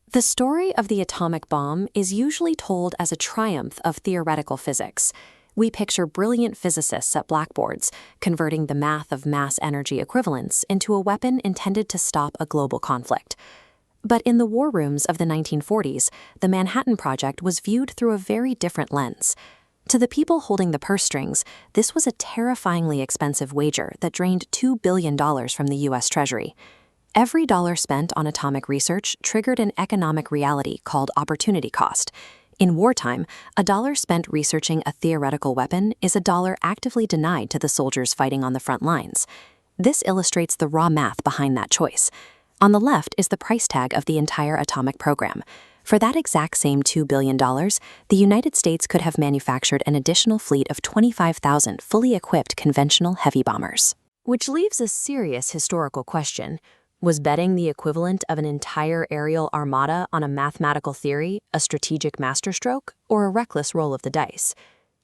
The story of the atomic bomb is usually told as a triumph of theoretical physics. We picture brilliant physicists at blackboards, converting the math of mass energy equivalence into a weapon intended to stop a global conflict. But in the war rooms of the 1940s, the Manhattan Project was viewed through a very different lens. To the people holding the purse strings, this was a terrifyingly expensive wager that drained $2 billion from the U.S. Treasury. Every dollar spent on atomic research triggered an economic reality called opportunity cost. In wartime, a dollar spent researching a theoretical weapon is a dollar actively denied to the soldiers fighting on the front lines. This illustrates the raw math behind that choice. On the left is the price tag of the entire atomic program. For that exact same $2 billion, the United States could have manufactured an additional fleet of 25,000 fully equipped conventional heavy bombers. Which leaves a serious historical question. Was betting the equivalent of an entire aerial armada on a mathematical theory a strategic masterstroke or a reckless roll of the dice?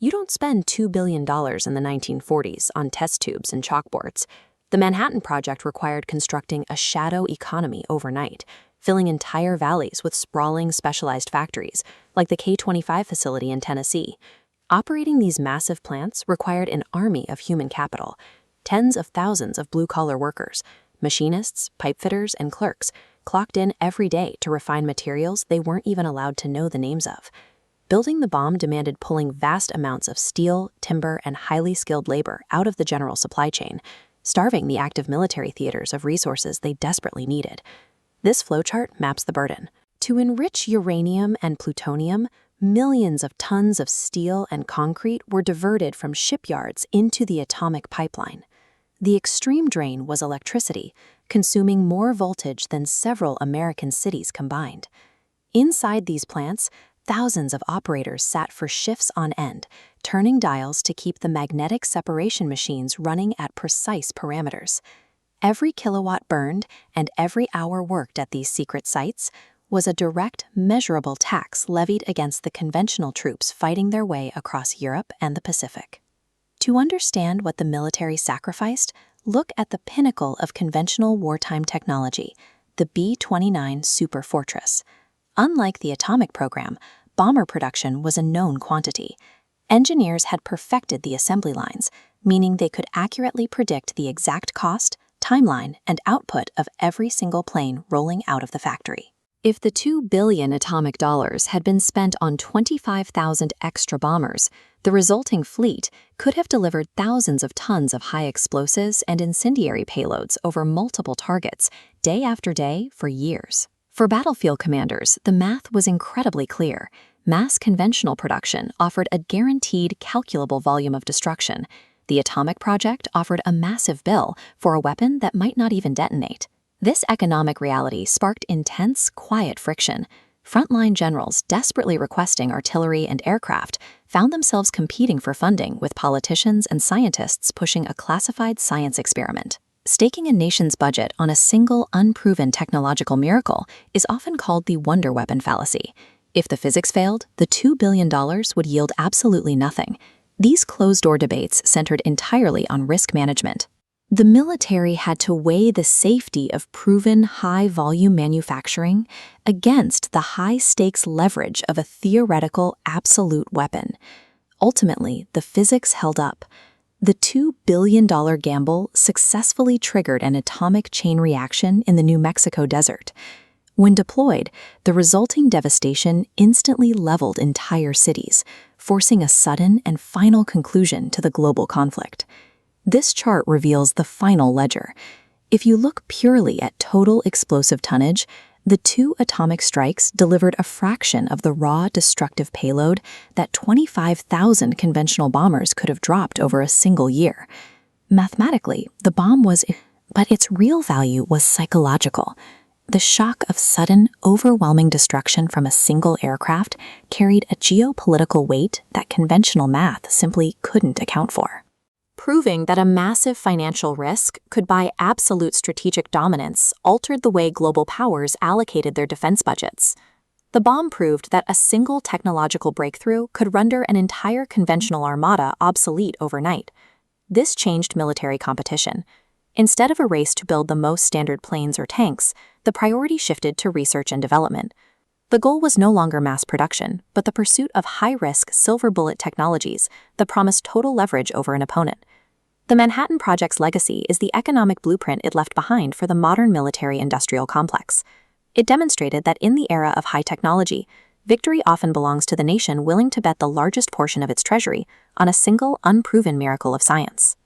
You don't spend $2 billion in the 1940s on test tubes and chalkboards. The Manhattan Project required constructing a shadow economy overnight, filling entire valleys with sprawling specialized factories, like the K-25 facility in Tennessee. Operating these massive plants required an army of human capital, tens of thousands of blue-collar workers, machinists, pipefitters, and clerks, clocked in every day to refine materials they weren't even allowed to know the names of. Building the bomb demanded pulling vast amounts of steel, timber, and highly skilled labor out of the general supply chain, starving the active military theaters of resources they desperately needed. This flowchart maps the burden. To enrich uranium and plutonium, millions of tons of steel and concrete were diverted from shipyards into the atomic pipeline. The extreme drain was electricity, consuming more voltage than several American cities combined. Inside these plants, thousands of operators sat for shifts on end, turning dials to keep the magnetic separation machines running at precise parameters. Every kilowatt burned and every hour worked at these secret sites was a direct, measurable tax levied against the conventional troops fighting their way across Europe and the Pacific. To understand what the military sacrificed, look at the pinnacle of conventional wartime technology, the B-29 Super Fortress. Unlike the atomic program, bomber production was a known quantity. Engineers had perfected the assembly lines, meaning they could accurately predict the exact cost, timeline, and output of every single plane rolling out of the factory. If the $2 billion atomic dollars had been spent on 25,000 extra bombers, the resulting fleet could have delivered thousands of tons of high explosives and incendiary payloads over multiple targets, day after day, for years. For battlefield commanders, the math was incredibly clear. Mass conventional production offered a guaranteed calculable volume of destruction. The atomic project offered a massive bill for a weapon that might not even detonate. This economic reality sparked intense, quiet friction. Frontline generals desperately requesting artillery and aircraft found themselves competing for funding with politicians and scientists pushing a classified science experiment. Staking a nation's budget on a single, unproven technological miracle is often called the wonder weapon fallacy. If the physics failed, the $2 billion would yield absolutely nothing. These closed-door debates centered entirely on risk management. The military had to weigh the safety of proven high-volume manufacturing against the high-stakes leverage of a theoretical absolute weapon. Ultimately, the physics held up. The $2 billion gamble successfully triggered an atomic chain reaction in the New Mexico desert. When deployed, the resulting devastation instantly leveled entire cities, forcing a sudden and final conclusion to the global conflict. This chart reveals the final ledger. If you look purely at total explosive tonnage, the two atomic strikes delivered a fraction of the raw destructive payload that 25,000 conventional bombers could have dropped over a single year. Mathematically, the bomb was, but its real value was psychological. The shock of sudden, overwhelming destruction from a single aircraft carried a geopolitical weight that conventional math simply couldn't account for. Proving that a massive financial risk could buy absolute strategic dominance altered the way global powers allocated their defense budgets. The bomb proved that a single technological breakthrough could render an entire conventional armada obsolete overnight. This changed military competition. Instead of a race to build the most standard planes or tanks, the priority shifted to research and development. The goal was no longer mass production, but the pursuit of high-risk silver bullet technologies that promised total leverage over an opponent. The Manhattan Project's legacy is the economic blueprint it left behind for the modern military-industrial complex. It demonstrated that in the era of high technology, victory often belongs to the nation willing to bet the largest portion of its treasury on a single, unproven miracle of science.